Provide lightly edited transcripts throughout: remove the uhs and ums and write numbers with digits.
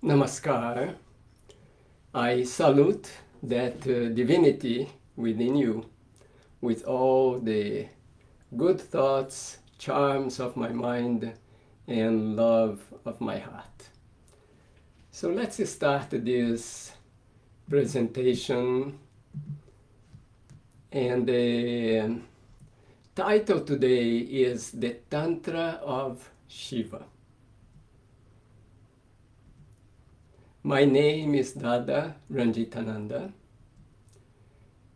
Namaskar. I salute that divinity within you with all the good thoughts, charms of my mind, and love of my heart. So let's start this presentation. And the title today is the Tantra of Shiva. My name is Dada Ranjitananda,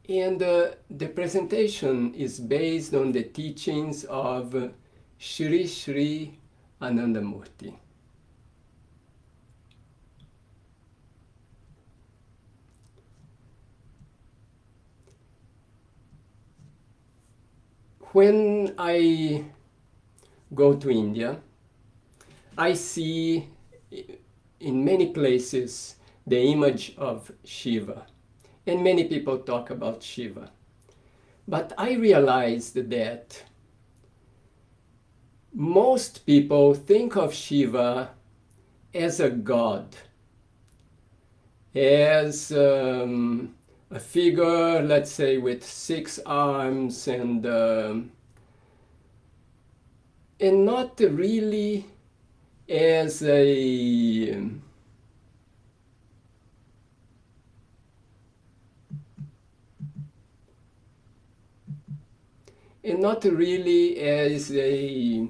and the presentation is based on the teachings of Shri Shri Anandamurti. When I go to India, I see in many places the image of Shiva, and many people talk about Shiva. But I realized that most people think of Shiva as a god, as a figure, let's say, with 6 arms and not really as and not really as a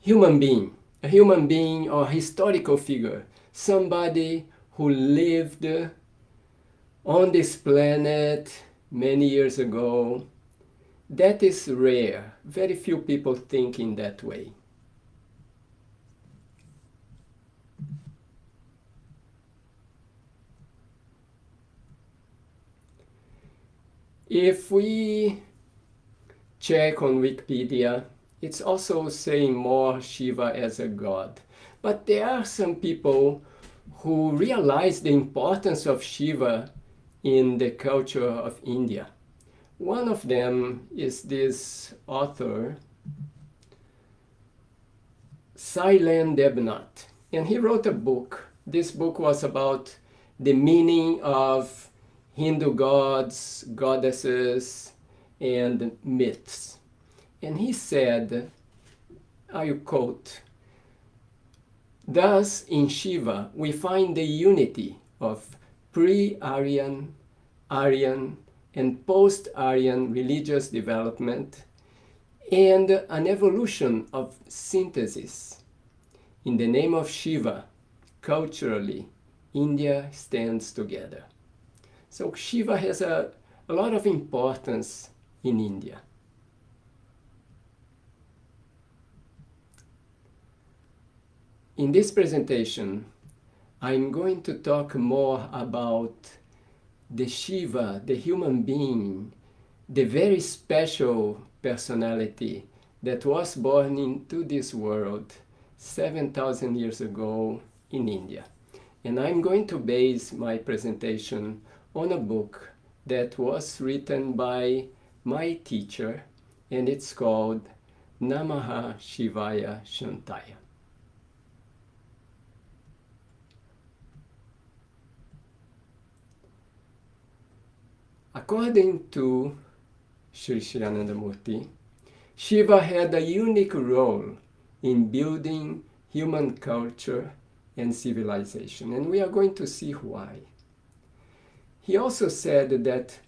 human being or historical figure, somebody who lived on this planet many years ago. That is rare. Very few people think in that way. If we check on Wikipedia, it's also saying more Shiva as a god. But there are some people who realize the importance of Shiva in the culture of India. One of them is this author, Sailen Debnath, and he wrote a book. This book was about the meaning of Hindu gods, goddesses, and myths. And he said, I quote, "Thus in Shiva we find the unity of pre-Aryan, Aryan, and post-Aryan religious development and an evolution of synthesis. In the name of Shiva, culturally, India stands together." So Shiva has a lot of importance in India. In this presentation, I'm going to talk more about the Shiva, the human being, the very special personality that was born into this world 7,000 years ago in India. And I'm going to base my presentation on a book that was written by my teacher, and it's called Namaha Shivaya Shantaya. According to Sri Sri Anandamurti, Shiva had a unique role in building human culture and civilization, and we are going to see why. He also said that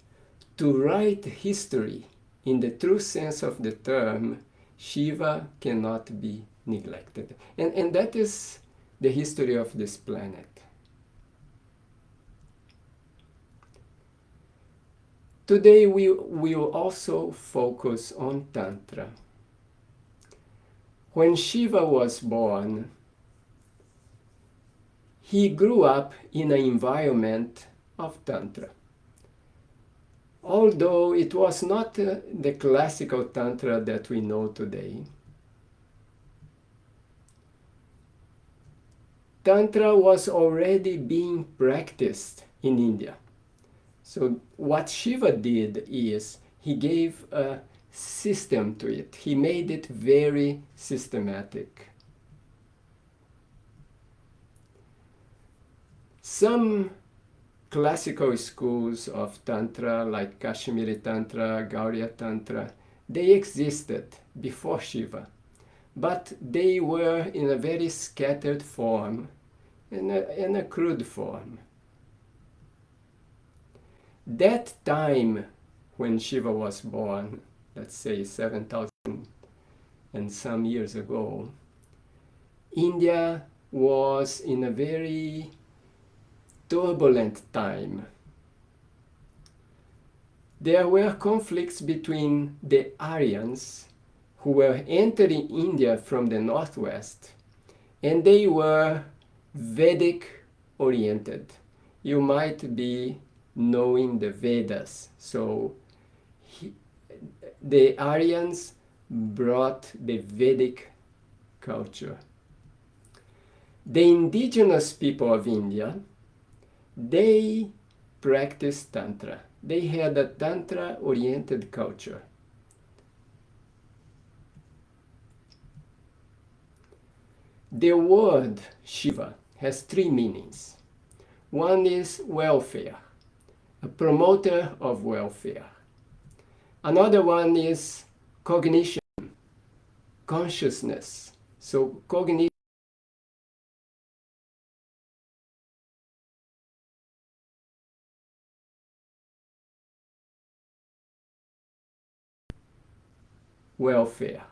to write history in the true sense of the term, Shiva cannot be neglected. And that is the history of this planet. Today we will also focus on Tantra. When Shiva was born, he grew up in an environment of Tantra. Although it was not the classical Tantra that we know today. Tantra was already being practiced in India. So what Shiva did is he gave a system to it. He made it very systematic. Some classical schools of Tantra, like Kashmiri Tantra, Gauriya Tantra, they existed before Shiva, but they were in a very scattered form, in a crude form. That time when Shiva was born, let's say 7,000 and some years ago, India was in a very turbulent time. There were conflicts between the Aryans, who were entering India from the northwest, and they were Vedic oriented. You might be knowing the Vedas. So the Aryans brought the Vedic culture. The indigenous people of India, they practiced Tantra. They had a Tantra-oriented culture. The word Shiva has three meanings. One is welfare, a promoter of welfare. Another one is cognition, consciousness. So cognition, welfare.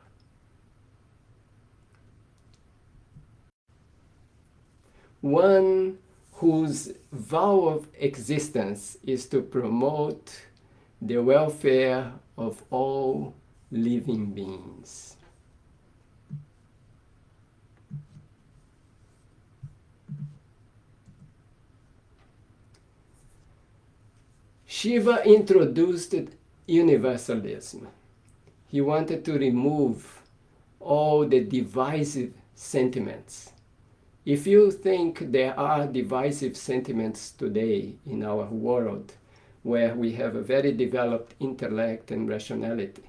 One whose vow of existence is to promote the welfare of all living beings. Shiva introduced Universalism. He wanted to remove all the divisive sentiments. If you think there are divisive sentiments today in our world, where we have a very developed intellect and rationality,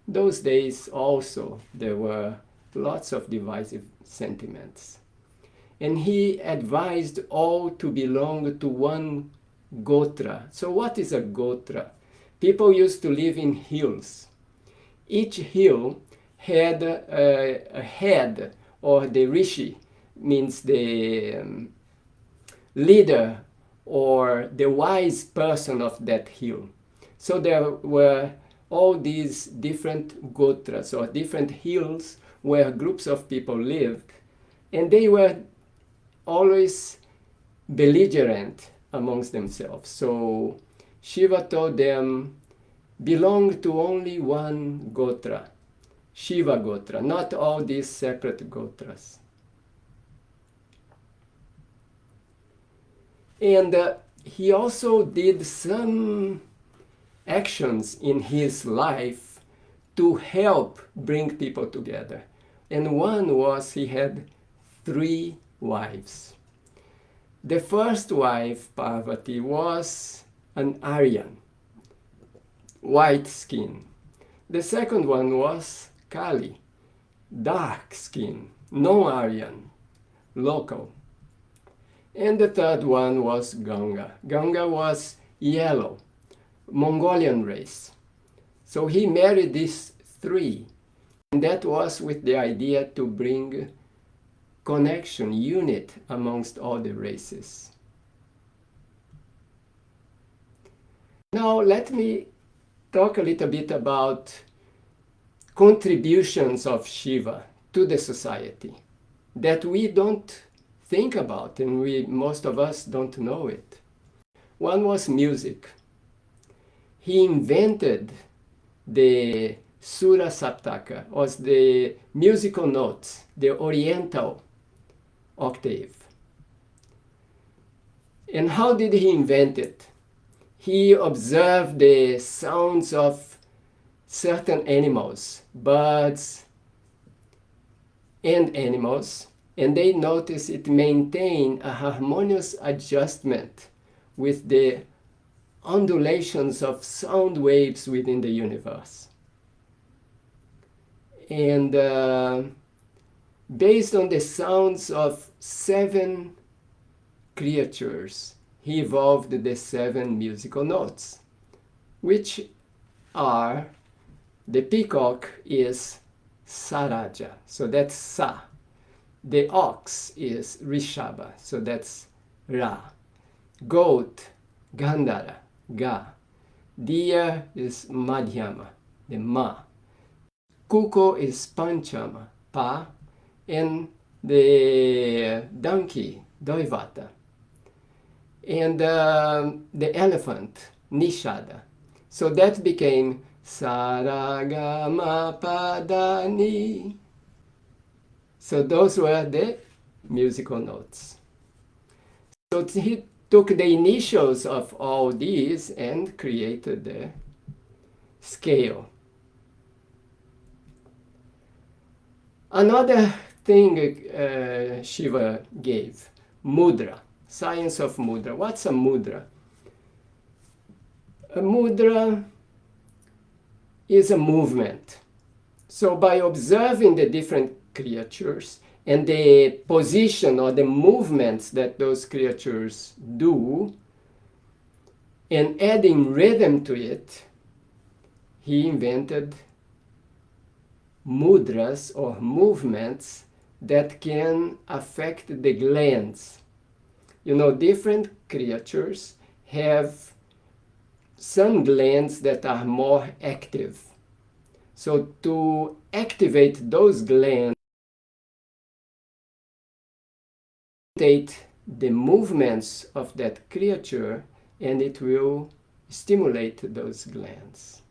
those days also there were lots of divisive sentiments. And he advised all to belong to one gotra. So what is a gotra? People used to live in hills. Each hill had a head, or the rishi, means the leader or the wise person of that hill. So there were all these different gotras, or different hills where groups of people lived, and they were always belligerent amongst themselves. So Shiva told them, belong to only one gotra, Shiva gotra, not all these separate gotras. And he also did some actions in his life to help bring people together. And one was he had 3 wives. The first wife, Parvati, was an Aryan, white skin. The second one was Kali, dark skin, non-Aryan, local. And the third one was Ganga. Ganga was yellow, Mongolian race. So he married these 3. And that was with the idea to bring connection, unit amongst all the races. Now let me talk a little bit about contributions of Shiva to the society that we don't think about, and most of us don't know it. One was music. He invented the Sura Saptaka, or the musical notes, the Oriental octave. And how did he invent it? He observed the sounds of certain animals, birds and animals, and they noticed it maintained a harmonious adjustment with the undulations of sound waves within the universe. And based on the sounds of 7 creatures, he evolved the 7 musical notes, which are, the peacock is Saraja, so that's Sa. The ox is Rishabha, so that's Ra. Goat, Gandhara, Ga. Deer is Madhyama, the Ma. Kuko is Panchama, Pa. And the donkey, Doivata. And the elephant, Nishada. So that became Saragama Padani. So those were the musical notes. So he took the initials of all these and created the scale. Another thing Shiva gave, mudra, science of mudra. What's a mudra? A mudra is a movement. So by observing the different creatures and the position or the movements that those creatures do, and adding rhythm to it, he invented mudras or movements that can affect the glands. You know, different creatures have some glands that are more active. So to activate those glands, the movements of that creature, and it will stimulate those glands.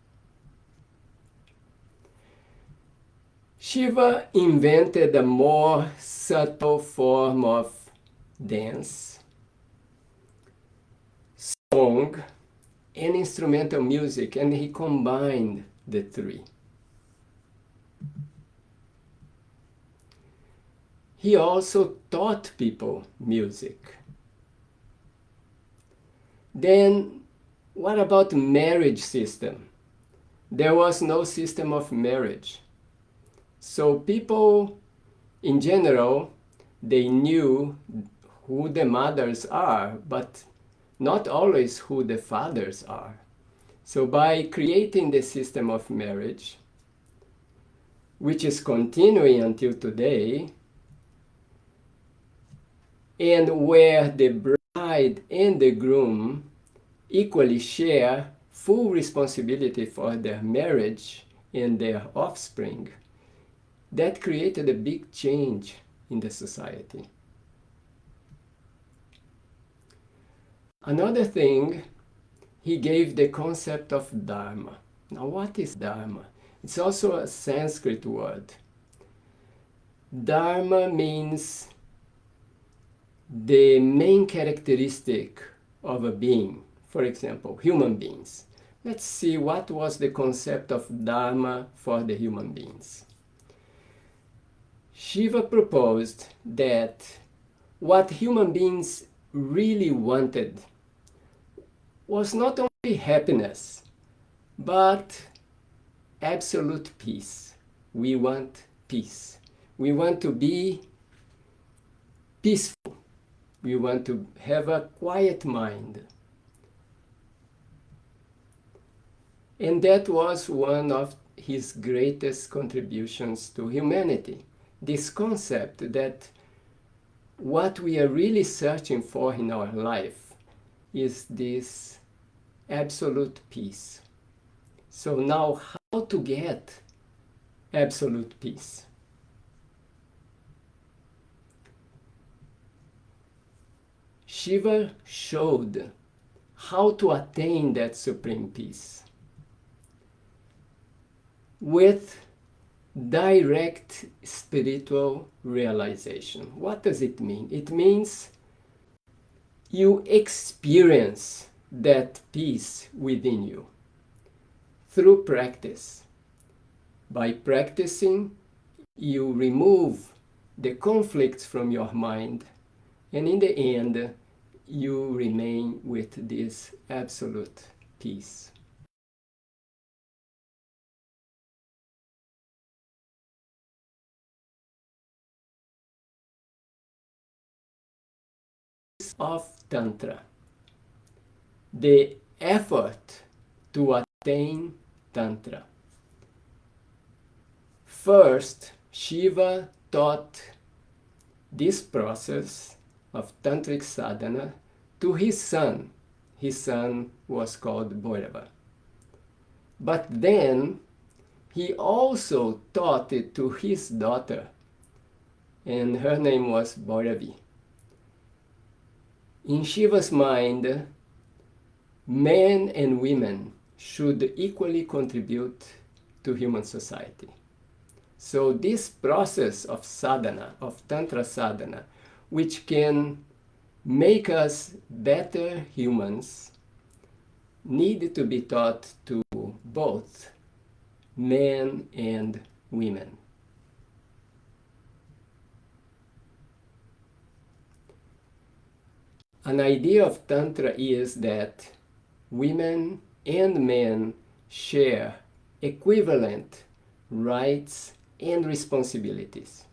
Shiva invented a more subtle form of dance, song, and instrumental music, and he combined the three. He also taught people music. Then, what about marriage system? There was no system of marriage. So people, in general, they knew who the mothers are, but not always who the fathers are. So by creating the system of marriage, which is continuing until today, and where the bride and the groom equally share full responsibility for their marriage and their offspring, that created a big change in the society. Another thing, he gave the concept of Dharma. Now, what is Dharma? It's also a Sanskrit word. Dharma means the main characteristic of a being, for example, human beings. Let's see what was the concept of Dharma for the human beings. Shiva proposed that what human beings really wanted was not only happiness, but absolute peace. We want peace. We want to be peaceful. We want to have a quiet mind. And that was one of his greatest contributions to humanity. This concept that what we are really searching for in our life is this absolute peace. So now, how to get absolute peace? Shiva showed how to attain that supreme peace with direct spiritual realization. What does it mean? It means you experience that peace within you through practice. By practicing, you remove the conflicts from your mind, and in the end, you remain with this absolute peace. of Tantra, the effort to attain Tantra. First, Shiva taught this process of Tantric Sadhana to his son. His son was called Bhairava. But then he also taught it to his daughter, and her name was Bhairavi. In Shiva's mind, men and women should equally contribute to human society. So this process of sadhana, of Tantra Sadhana, which can make us better humans, need to be taught to both men and women. An idea of Tantra is that women and men share equivalent rights and responsibilities.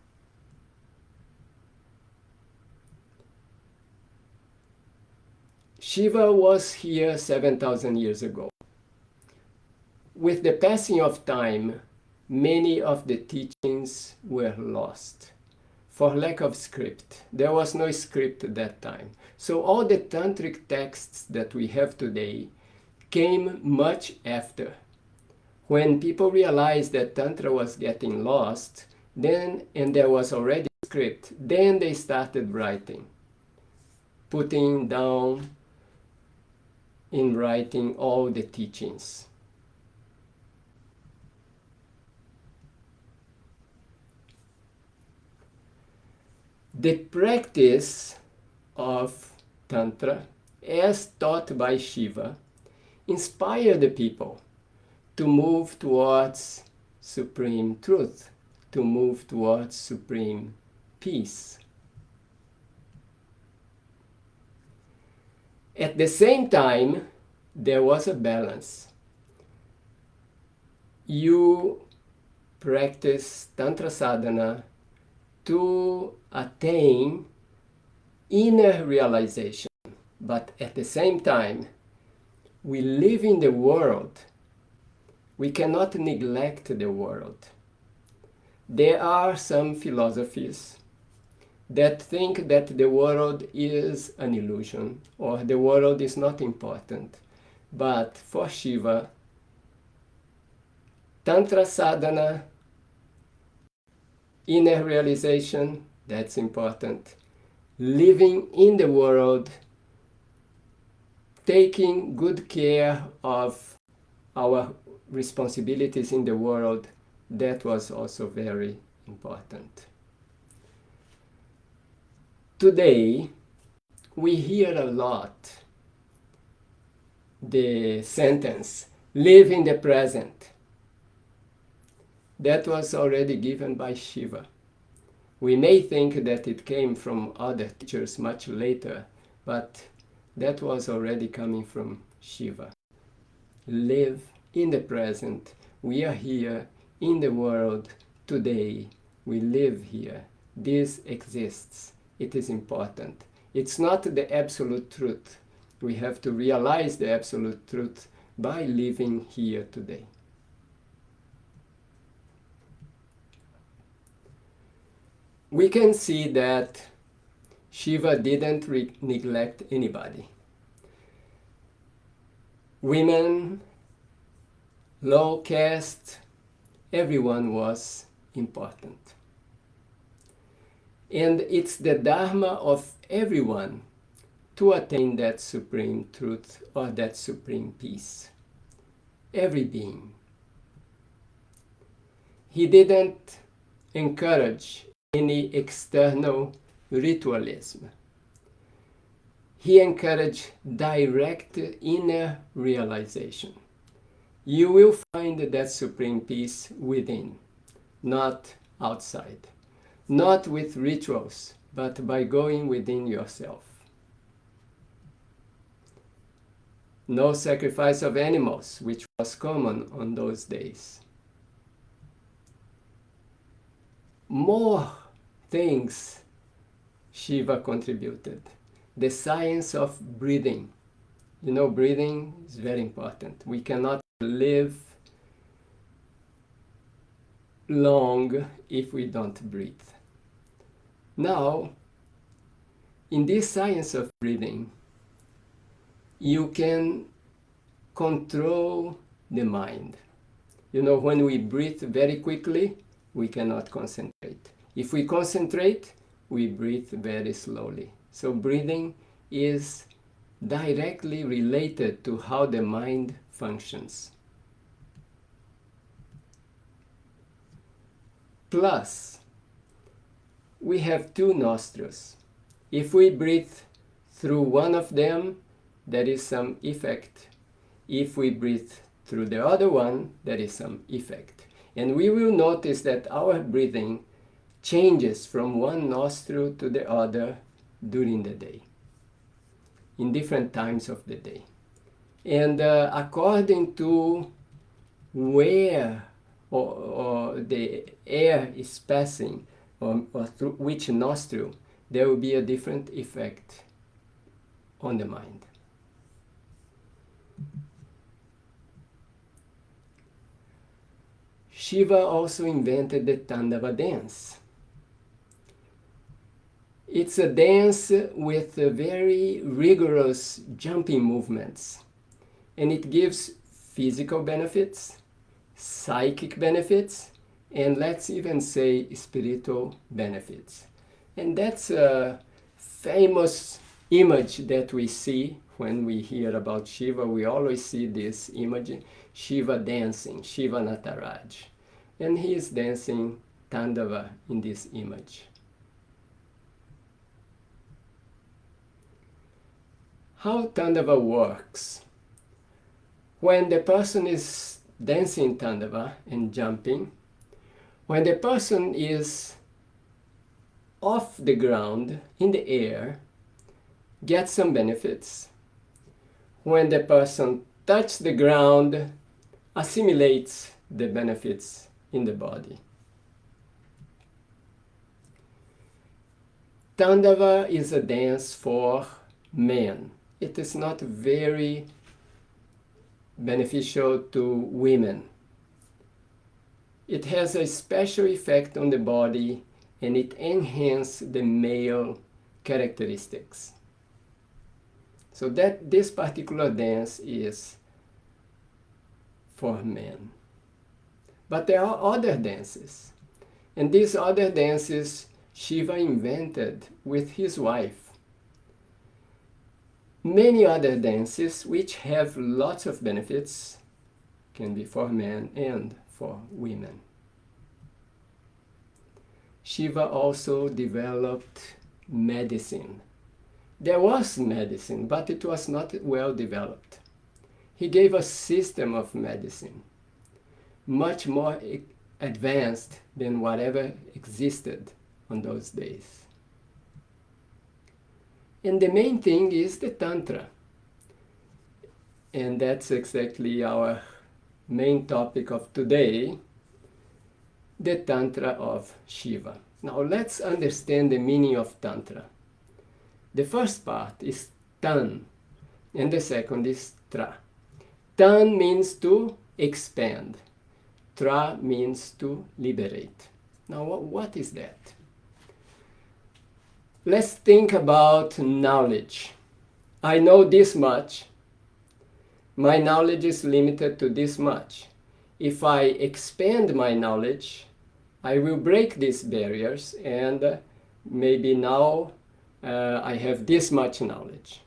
Shiva was here 7,000 years ago. With the passing of time, many of the teachings were lost for lack of script. There was no script at that time. So all the tantric texts that we have today came much after. When people realized that Tantra was getting lost, and there was already a script, then they started writing, putting down in writing all the teachings. The practice of Tantra, as taught by Shiva, inspired the people to move towards supreme truth, to move towards supreme peace. At the same time, there was a balance. You practice Tantra Sadhana to attain inner realization, but at the same time, we live in the world. We cannot neglect the world. There are some philosophies that think that the world is an illusion or the world is not important. But for Shiva, Tantra Sadhana, inner realization, that's important. Living in the world, taking good care of our responsibilities in the world, that was also very important. Today, we hear a lot the sentence, live in the present. That was already given by Shiva. We may think that it came from other teachers much later, but that was already coming from Shiva. Live in the present. We are here in the world today. We live here. This exists. It is important. It's not the absolute truth. We have to realize the absolute truth by living here today. We can see that Shiva didn't neglect anybody. Women, low caste, everyone was important. And it's the Dharma of everyone to attain that supreme truth or that supreme peace. Every being. He didn't encourage any external ritualism. He encouraged direct inner realization. You will find that supreme peace within, not outside. Not with rituals, but by going within yourself. No sacrifice of animals, which was common on those days. More things Shiva contributed. the science of breathing. You know, breathing is very important. We cannot live long if we don't breathe. Now, in this science of breathing, you can control the mind. You know, when we breathe very quickly, we cannot concentrate. If we concentrate, we breathe very slowly. So breathing is directly related to how the mind functions. Plus, we have two nostrils. If we breathe through one of them, there is some effect. If we breathe through the other one, there is some effect. And we will notice that our breathing changes from one nostril to the other during the day, in different times of the day. And according to where or the air is passing or through which nostril, there will be a different effect on the mind. Shiva also invented the Tandava dance. It's a dance with very rigorous jumping movements, and it gives physical benefits, psychic benefits, and let's even say spiritual benefits. And that's a famous image that we see when we hear about Shiva. We always see this image, Shiva dancing, Shiva Nataraj. And he is dancing Tandava in this image. How Tandava works. When the person is dancing Tandava and jumping, when the person is off the ground, in the air, gets some benefits. When the person touches the ground, assimilates the benefits in the body. Tandava is a dance for men. It is not very beneficial to women. It has a special effect on the body and it enhances the male characteristics. So that this particular dance is for men. But there are other dances. And these other dances Shiva invented with his wife. Many other dances which have lots of benefits can be for men and for women. Shiva also developed medicine. There was medicine, but it was not well developed. He gave a system of medicine, much more advanced than whatever existed on those days. And the main thing is the Tantra. And that's exactly our main topic of today, the Tantra of Shiva. Now let's understand the meaning of Tantra. The first part is Tan, and the second is Tra. Tan means to expand. Tra means to liberate. Now what is that? Let's think about knowledge. I know this much. My knowledge is limited to this much. If I expand my knowledge, I will break these barriers and maybe now I have this much knowledge.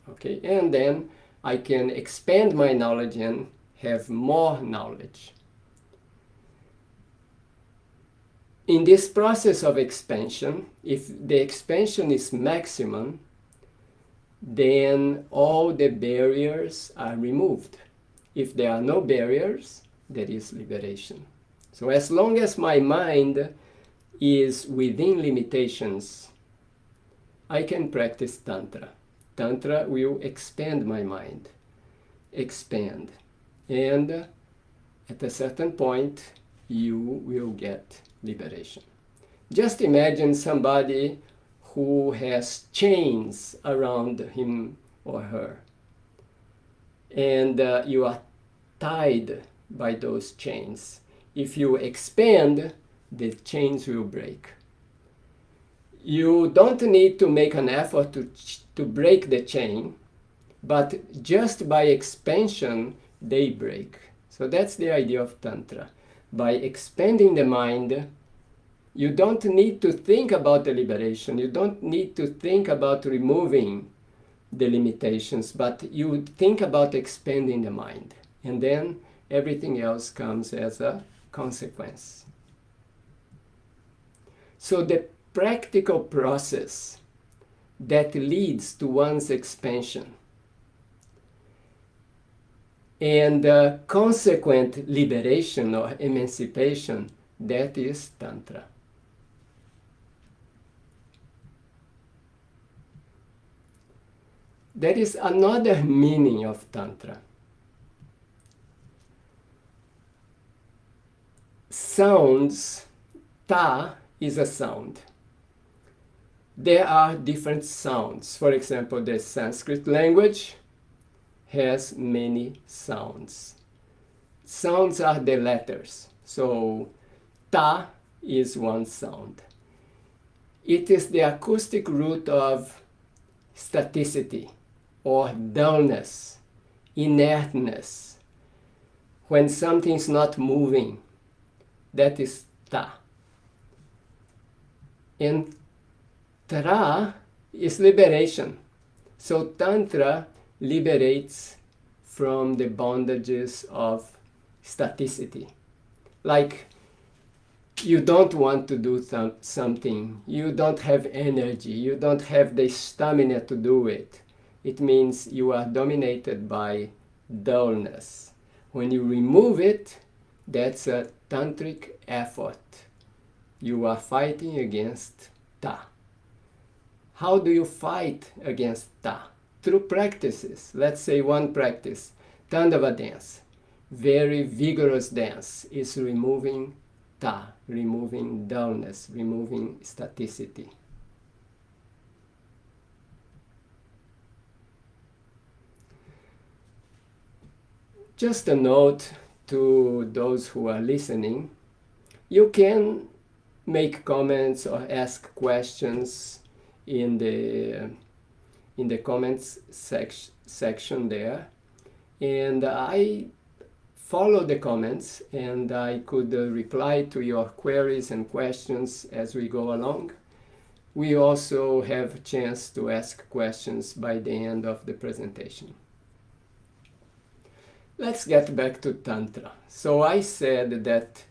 Okay, and then I can expand my knowledge and have more knowledge. In this process of expansion, if the expansion is maximum, then all the barriers are removed. If there are no barriers, there is liberation. So as long as my mind is within limitations, I can practice Tantra. Tantra will expand my mind, expand. And at a certain point, you will get liberation. Just imagine somebody who has chains around him or her. And you are tied by those chains. If you expand, the chains will break. You don't need to make an effort to break the chain, but just by expansion, they break. So that's the idea of Tantra. By expanding the mind, you don't need to think about the liberation. You don't need to think about removing the limitations, but you think about expanding the mind. And then everything else comes as a consequence. So the practical process that leads to one's expansion and consequent liberation or emancipation, that is Tantra. There is another meaning of Tantra. Sounds, ta is a sound. There are different sounds. For example, the Sanskrit language has many sounds. Sounds are the letters. So ta is one sound. It is the acoustic root of staticity or dullness, inertness. When something's not moving, that is ta. And tra is liberation. So Tantra liberates from the bondages of staticity. Like you don't want to do something, you don't have energy, you don't have the stamina to do it. It means you are dominated by dullness. When you remove it, that's a tantric effort. You are fighting against ta. How do you fight against ta? Through practices. Let's say one practice, Tandava dance. Very vigorous dance is removing ta, removing dullness, removing staticity. Just a note to those who are listening, you can make comments or ask questions in the comments section there, and I follow the comments and I could reply to your queries and questions as we go along. We also have a chance to ask questions by the end of the presentation. Let's get back to Tantra. So I said that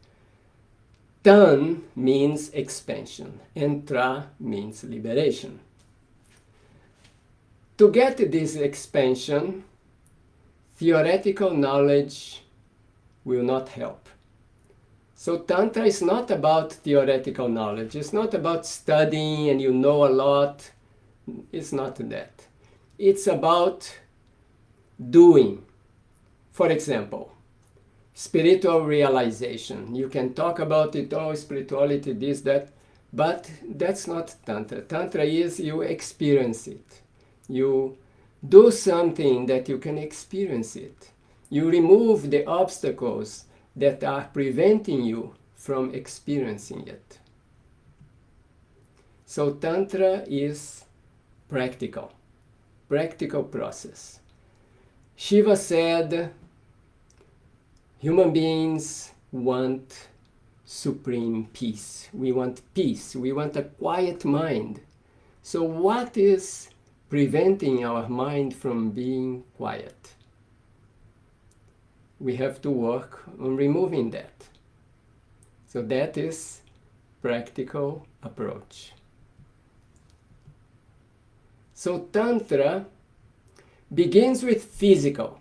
Tan means expansion and Tra means liberation. To get this expansion, theoretical knowledge will not help. So Tantra is not about theoretical knowledge. It's not about studying and you know a lot. It's not that. It's about doing. For example, spiritual realization. You can talk about it, oh, spirituality, this, that, but that's not Tantra. Tantra is you experience it. You do something that you can experience it. You remove the obstacles that are preventing you from experiencing it. So Tantra is practical process. Shiva said, human beings want supreme peace. We want peace. We want a quiet mind. So what is preventing our mind from being quiet? We have to work on removing that. So that is practical approach. So Tantra begins with physical.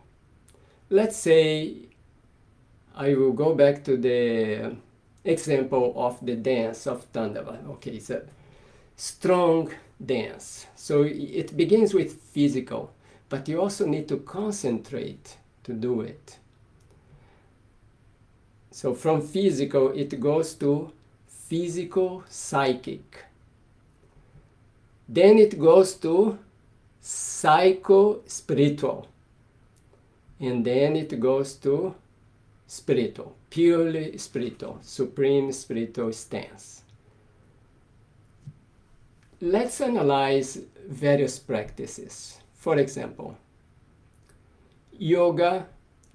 Let's say I will go back to the example of the dance of Tandava. Okay, it's a strong dance. So it begins with physical, but you also need to concentrate to do it. So from physical, it goes to physical psychic. Then it goes to psycho-spiritual. And then it goes to spiritual, purely spiritual, supreme spiritual stance. Let's analyze various practices. For example, yoga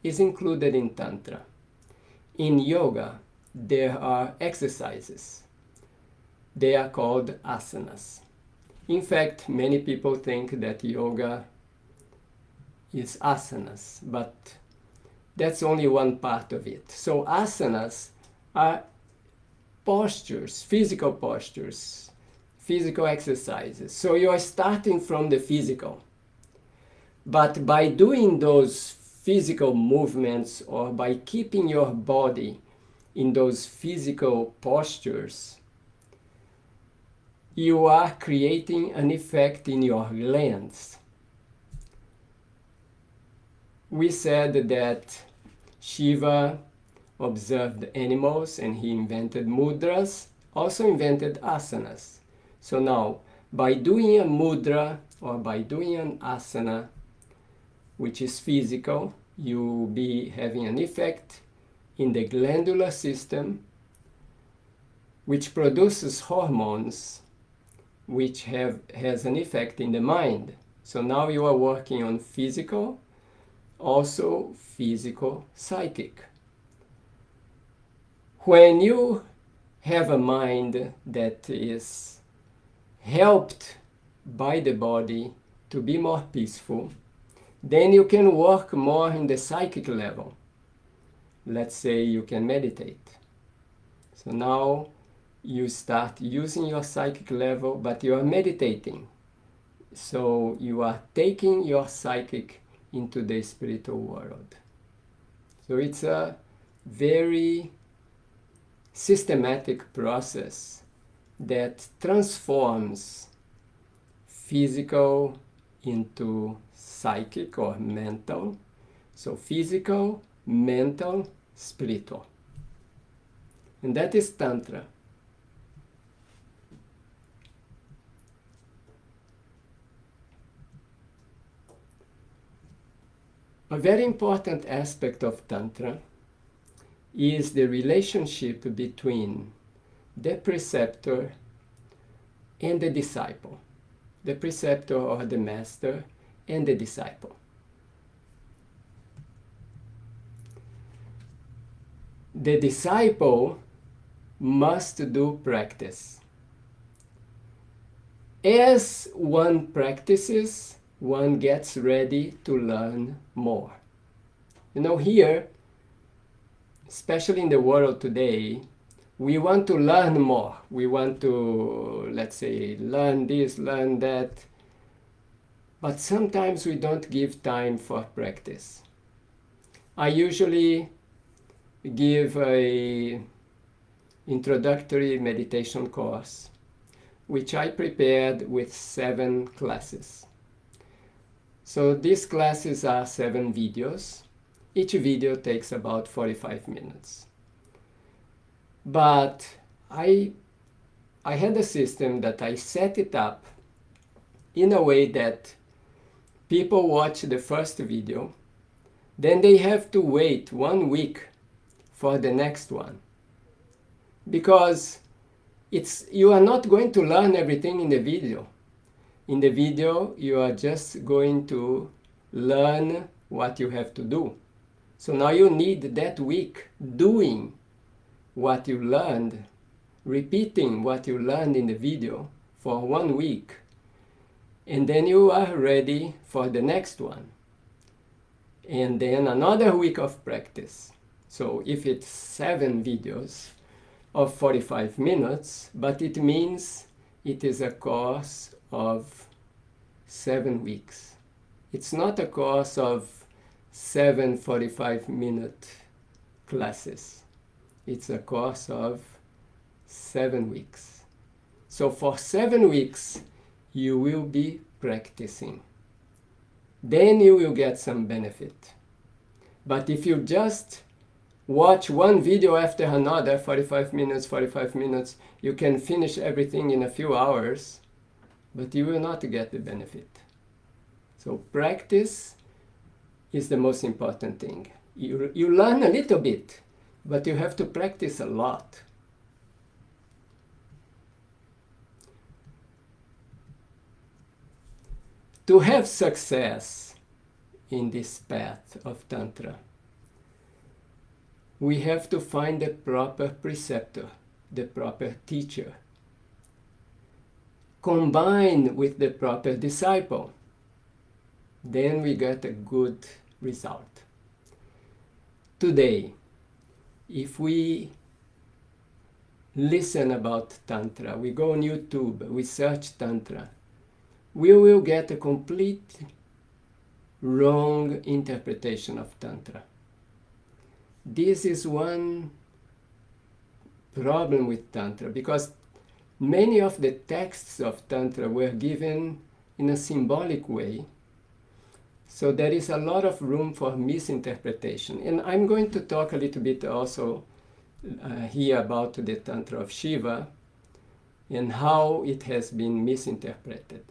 is included in Tantra. In yoga, there are exercises. They are called asanas. In fact, many people think that yoga is asanas, but that's only one part of it. So asanas are postures, physical exercises. So you are starting from the physical. But by doing those physical movements, or by keeping your body in those physical postures, you are creating an effect in your glands. We said that Shiva observed animals and he invented mudras, also invented asanas. So now, by doing a mudra or by doing an asana, which is physical, you will be having an effect in the glandular system, which produces hormones, which has an effect in the mind. So now you are working on physical, also physical, psychic. When you have a mind that is helped by the body to be more peaceful, then you can work more in the psychic level. Let's say you can meditate. So now you start using your psychic level, but you are meditating. So you are taking your psychic into the spiritual world. So it's a very systematic process that transforms physical into psychic or mental. So physical, mental, spiritual. And that is Tantra. A very important aspect of Tantra is the relationship between the preceptor and the disciple. The preceptor or the master and the disciple. The disciple must do practice. As one practices, one gets ready to learn more. You know, here, especially in the world today, we want to learn more. We want to, let's say, learn this, learn that. But sometimes we don't give time for practice. I usually give an introductory meditation course, which I prepared with 7 classes. So these classes are 7 videos. Each video takes about 45 minutes. But I had a system that I set it up in a way that people watch the first video, then they have to wait 1 week for the next one. Because you are not going to learn everything in the video. In the video, you are just going to learn what you have to do. So now you need that week doing what you learned, repeating what you learned in the video for 1 week. And then you are ready for the next one. And then another week of practice. So if it's 7 videos of 45 minutes, but it means it is a course of 7 weeks. It's not a course of 7 45-minute classes. It's a course of 7 weeks. So for 7 weeks, you will be practicing. Then you will get some benefit. But if you just watch one video after another, 45 minutes, you can finish everything in a few hours. but you will not get the benefit. So practice is the most important thing. You learn a little bit, but you have to practice a lot. To have success in this path of Tantra, we have to find the proper preceptor, the proper teacher, combined with the proper disciple. Then we get a good result. Today, if we listen about Tantra, we go on YouTube, we search Tantra, we will get a complete wrong interpretation of Tantra. This is one problem with Tantra, because many of the texts of Tantra were given in a symbolic way. So there is a lot of room for misinterpretation. And I'm going to talk a little bit also here about the Tantra of Shiva and how it has been misinterpreted.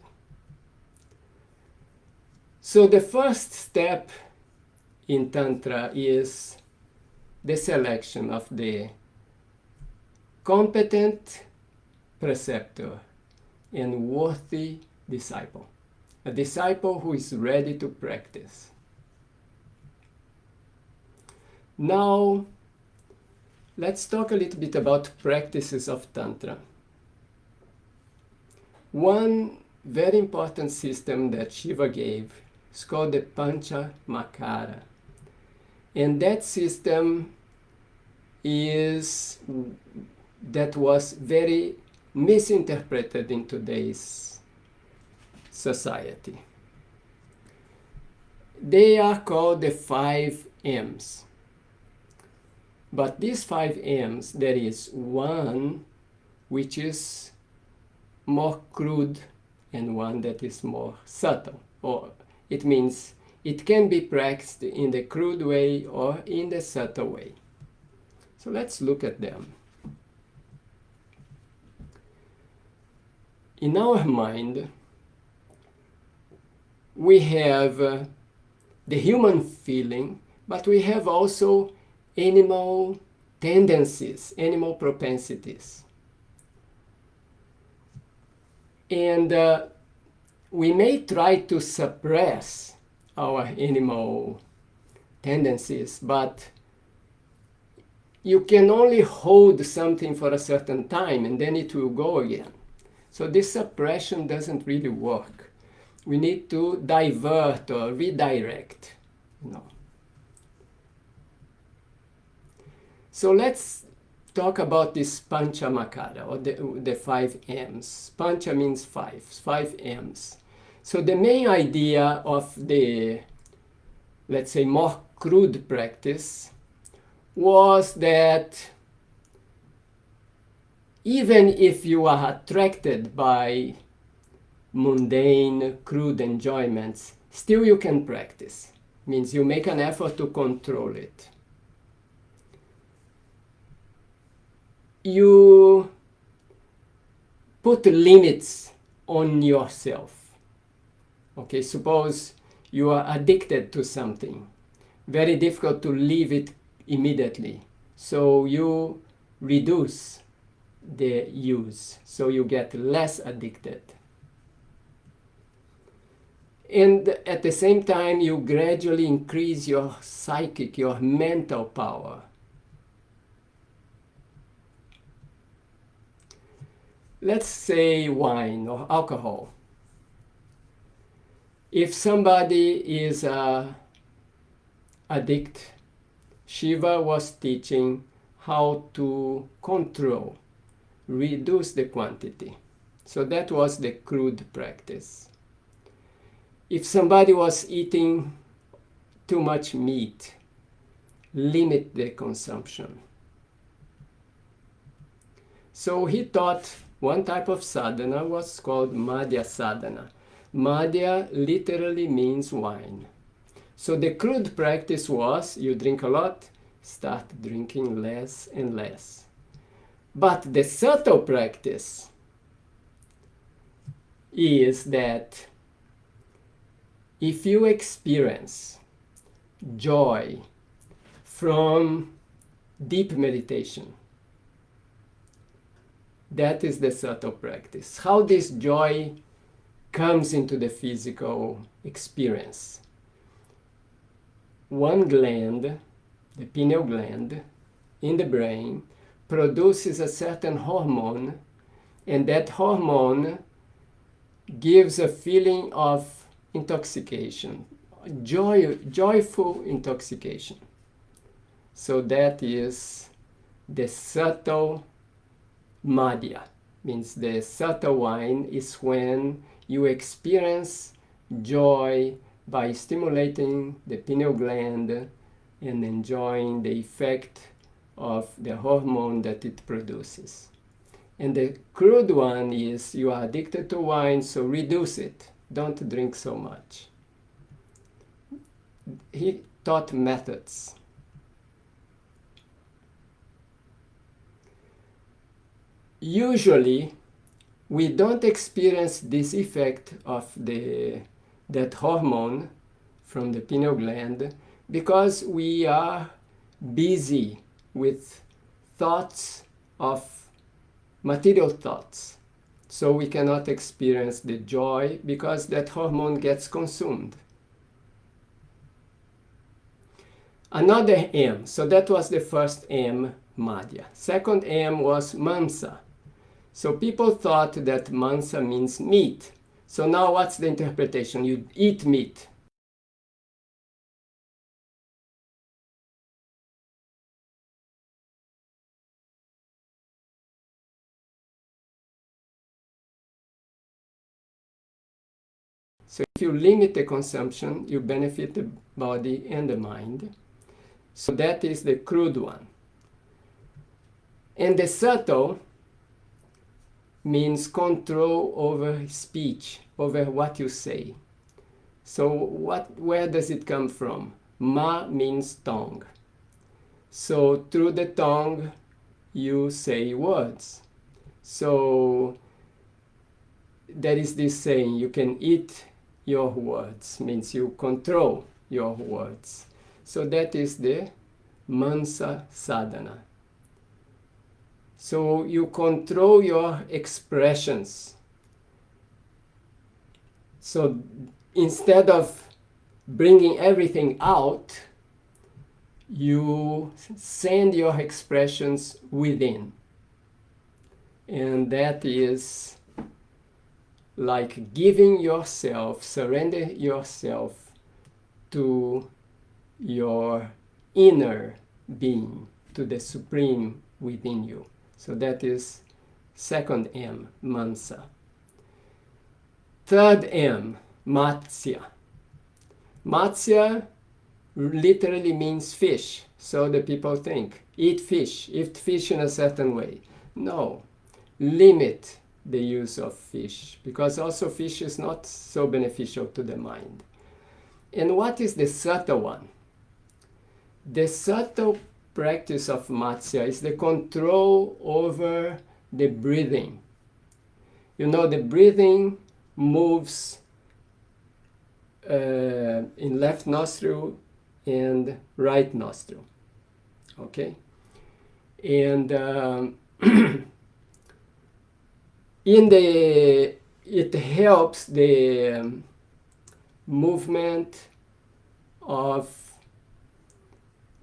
So the first step in Tantra is the selection of the competent preceptor and worthy disciple. A disciple who is ready to practice. Now, let's talk a little bit about practices of Tantra. One very important system that Shiva gave is called the Paincamaka'ra. And that system was very misinterpreted in today's society. They are called the 5 M's. But these 5 M's, there is one which is more crude and one that is more subtle. Or it means it can be practiced in the crude way or in the subtle way. So let's look at them. In our mind, we have the human feeling, but we have also animal tendencies, animal propensities. And we may try to suppress our animal tendencies, but you can only hold something for a certain time and then it will go again. So this suppression doesn't really work. We need to divert or redirect. So let's talk about this Paincamaka'ra, or the 5 M's. Pancha means 5 M's. So the main idea of the, let's say, more crude practice was that even if you are attracted by mundane, crude enjoyments, still you can practice. Means you make an effort to control it. You put limits on yourself. Okay, suppose you are addicted to something. Very difficult to leave it immediately. So you reduce the use, so you get less addicted. And at the same time, you gradually increase your psychic, your mental power. Let's say wine or alcohol. If somebody is addict, Shiva was teaching how to control, reduce the quantity. So that was the crude practice. If somebody was eating too much meat, limit the consumption. So he taught one type of sadhana was called Madya Sa'dhana. Madya literally means wine. So the crude practice was, you drink a lot, start drinking less and less. But the subtle practice is that if you experience joy from deep meditation, that is the subtle practice. How this joy comes into the physical experience. One gland, the pineal gland, in the brain, produces a certain hormone, and that hormone gives a feeling of intoxication, joyful intoxication. So that is the subtle Madya, means the subtle wine is when you experience joy by stimulating the pineal gland and enjoying the effect of the hormone that it produces. And the crude one is you are addicted to wine, so reduce it. Don't drink so much. He taught methods. Usually, we don't experience this effect of that hormone from the pineal gland because we are busy with thoughts of material thoughts. So we cannot experience the joy because that hormone gets consumed. Another M, so that was the first M, Madya. Second M was Mansa. So people thought that Mansa means meat. So now what's the interpretation? You eat meat. So if you limit the consumption, you benefit the body and the mind. So that is the crude one. And the subtle means control over speech, over what you say. So where does it come from? Ma means tongue. So through the tongue, you say words. So there is this saying, you can eat your words, means you control your words. So that is the Matsya Sa'dhana. So you control your expressions. So instead of bringing everything out, you send your expressions within. And that is like giving yourself, surrender yourself to your inner being, to the supreme within you. So that is second M, Mansa. Third M, Matsya. Matsya literally means fish. So the people think, eat fish in a certain way. No, limit the use of fish, because also fish is not so beneficial to the mind. And what is the subtle one? The subtle practice of Matsya is the control over the breathing. You know, the breathing moves in left nostril and right nostril. Okay? And it helps the movement of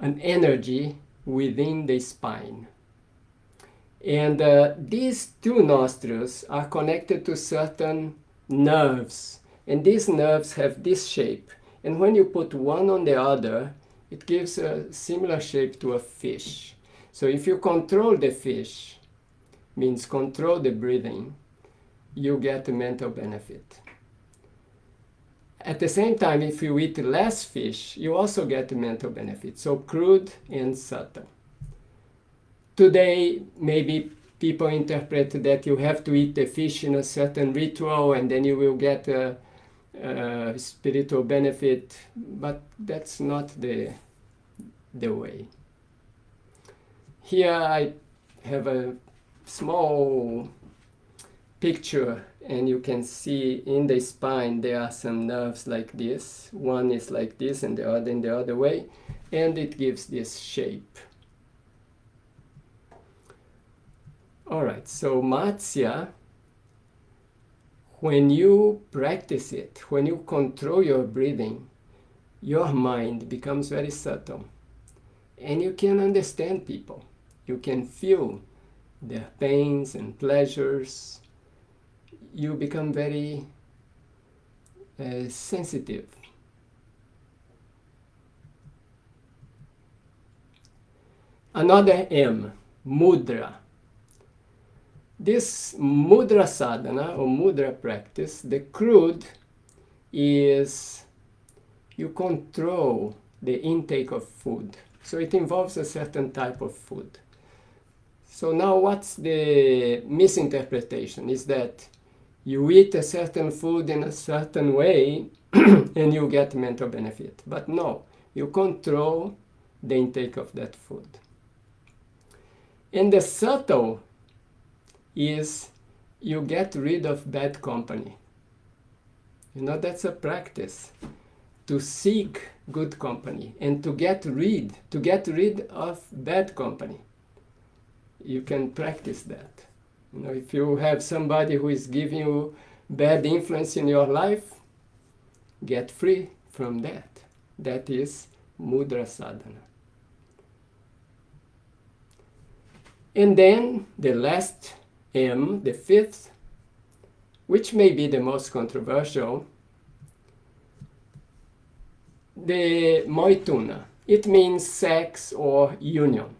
an energy within the spine. And these two nostrils are connected to certain nerves. And these nerves have this shape. And when you put one on the other, it gives a similar shape to a fish. So if you control the fish, means control the breathing, you get a mental benefit. At the same time, if you eat less fish, you also get a mental benefit. So crude and subtle. Today, maybe people interpret that you have to eat the fish in a certain ritual and then you will get a spiritual benefit, but that's not the way. Here I have a small picture, and you can see in the spine there are some nerves like this. One is like this and the other in the other way, and it gives this shape. All right, so Matsya, when you practice it, when you control your breathing, your mind becomes very subtle, and you can understand people. You can feel their pains and pleasures. You become very sensitive. Another M, Mudra. This Mudra Sadhana or Mudra practice, the crude is you control the intake of food. So it involves a certain type of food. So now what's the misinterpretation is that you eat a certain food in a certain way and you get mental benefit. But no, you control the intake of that food. And the subtle is you get rid of bad company. You know, that's a practice, to seek good company and to get rid of bad company. You can practice that. You know, if you have somebody who is giving you bad influence in your life, get free from that. That is Mudra Sadhana. And then the last M, the fifth, which may be the most controversial, the Maethuna. It means sex or union.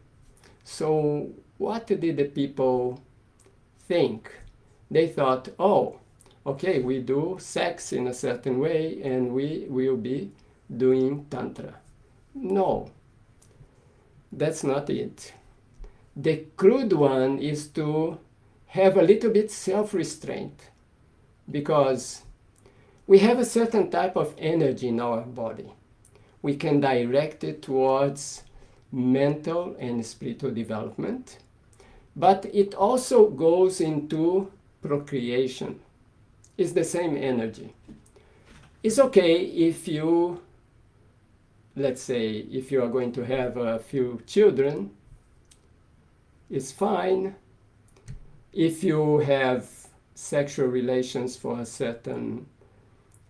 So what did the people think? They thought, oh, okay, we do sex in a certain way and we will be doing Tantra. No, that's not it. The crude one is to have a little bit self-restraint, because we have a certain type of energy in our body. We can direct it towards mental and spiritual development, but it also goes into procreation. It's the same energy. It's okay if you, let's say, if you are going to have a few children, it's fine. If you have sexual relations for a certain,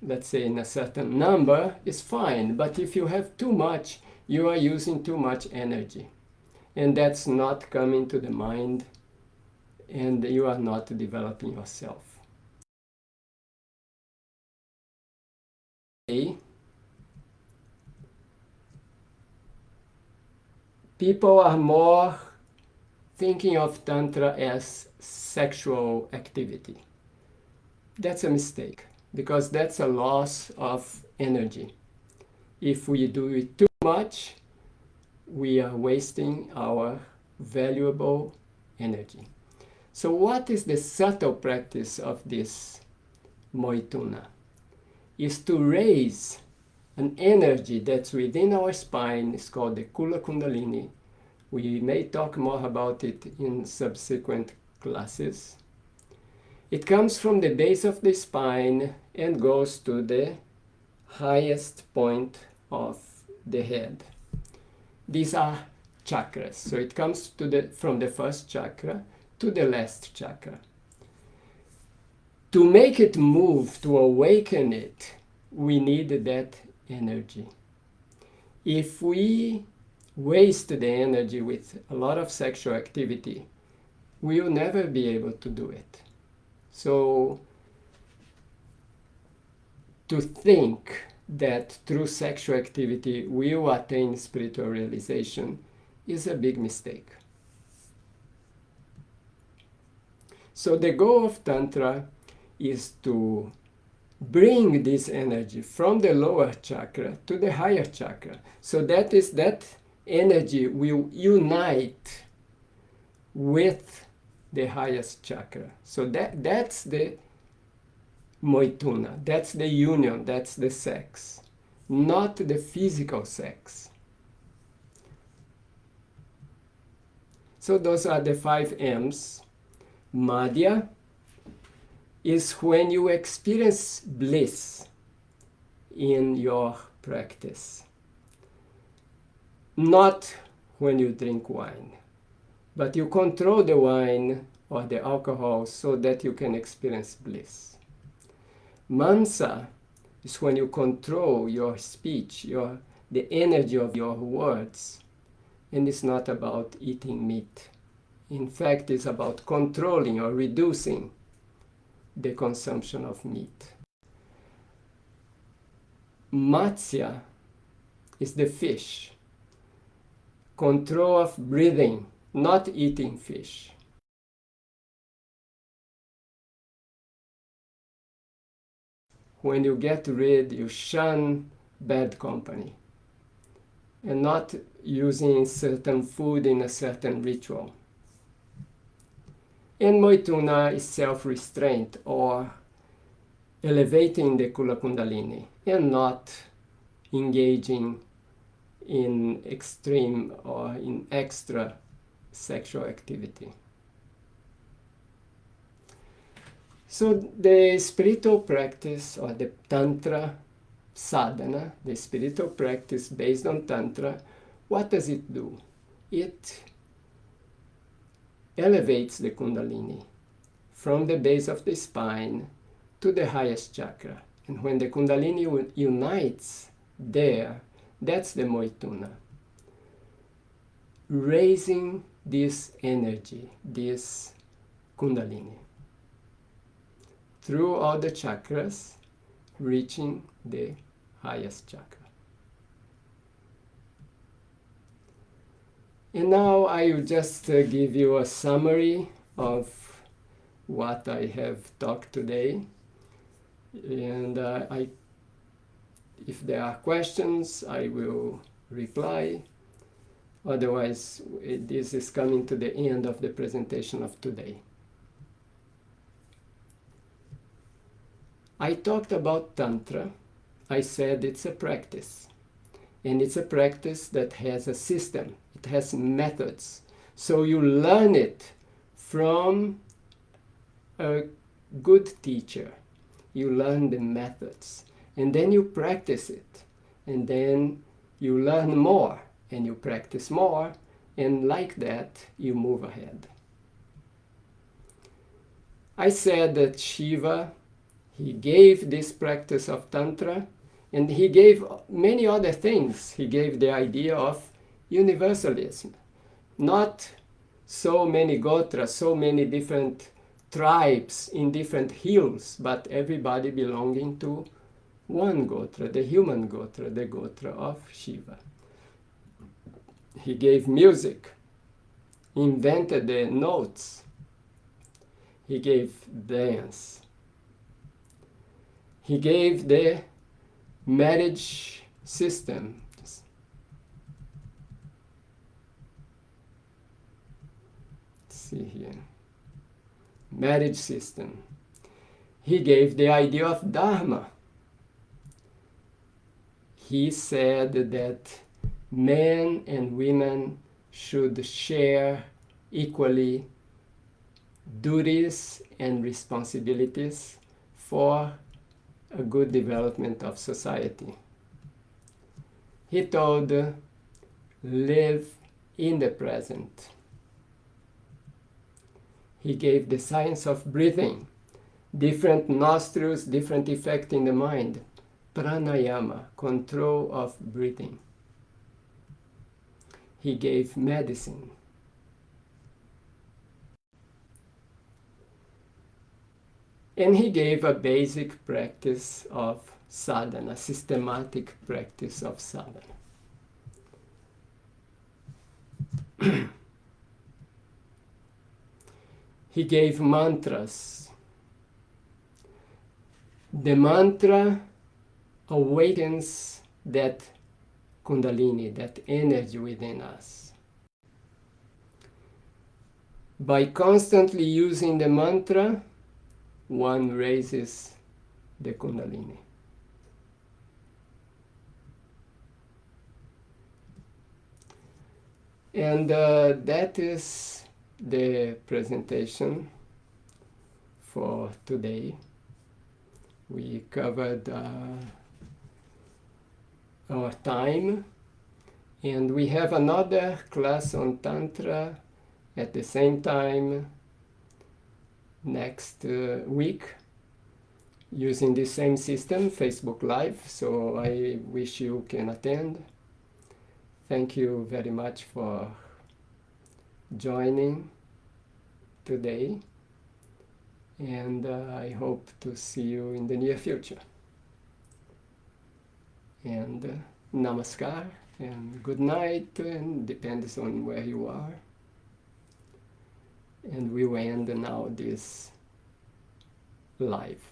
let's say in a certain number, it's fine. But if you have too much, you are using too much energy. And that's not coming to the mind, and you are not developing yourself. People are more thinking of Tantra as sexual activity. That's a mistake, because that's a loss of energy. If we do it too much, we are wasting our valuable energy. So what is the subtle practice of this Maethuna? Is to raise an energy that's within our spine. It's called the Kula Kundalini. We may talk more about it in subsequent classes. It comes from the base of the spine and goes to the highest point of the head. These are chakras. So it comes from the first chakra to the last chakra. To make it move, to awaken it, we need that energy. If we waste the energy with a lot of sexual activity, we will never be able to do it. So to think that through sexual activity we will attain spiritual realization is a big mistake. So the goal of Tantra is to bring this energy from the lower chakra to the higher chakra. So that energy will unite with the highest chakra. So that's the Maethuna, that's the union, that's the sex, not the physical sex. So those are the 5 M's. Madya, is when you experience bliss in your practice. Not when you drink wine, but you control the wine or the alcohol so that you can experience bliss. Mansa is when you control your speech, the energy of your words, and it's not about eating meat. In fact, it's about controlling or reducing the consumption of meat. Matsya is the fish. Control of breathing, not eating fish. When you get rid, you shun bad company and not using certain food in a certain ritual. And Maethuna is self-restraint or elevating the Kula Kundalini and not engaging in extreme or in extra sexual activity. So the spiritual practice or the Tantra Sa'dhana, the spiritual practice based on Tantra, what does it do? It elevates the Kundalini from the base of the spine to the highest chakra. And when the Kundalini unites there, that's the Maethuna. Raising this energy, this Kundalini, through all the chakras, reaching the highest chakra. And now I will just give you a summary of what I have talked today. And if there are questions, I will reply. Otherwise, this is coming to the end of the presentation of today. I talked about Tantra. I said it's a practice. And it's a practice that has a system. It has methods. So you learn it from a good teacher. You learn the methods. And then you practice it. And then you learn more. And you practice more. And like that, you move ahead. I said that Shiva, he gave this practice of Tantra, and he gave many other things. He gave the idea of Universalism. Not so many gotras, so many different tribes in different hills, but everybody belonging to one gotra, the human gotra, the gotra of Shiva. He gave music, invented the notes. He gave dance. He gave the marriage system. See here. Marriage system. He gave the idea of Dharma. He said that men and women should share equally duties and responsibilities for a good development of society. He told, live in the present. He gave the science of breathing, different nostrils, different effect in the mind. Pranayama, control of breathing. He gave medicine. And he gave a basic practice of sadhana, systematic practice of sadhana. He gave mantras. The mantra awakens that kundalini, that energy within us. By constantly using the mantra, one raises the kundalini. And that is the presentation for today. We covered our time, and we have another class on Tantra at the same time next week, using the same system, Facebook Live, so I wish you can attend. Thank you very much for joining today, and I hope to see you in the near future. And Namaskar, and good night, and depends on where you are. And we will end now this live.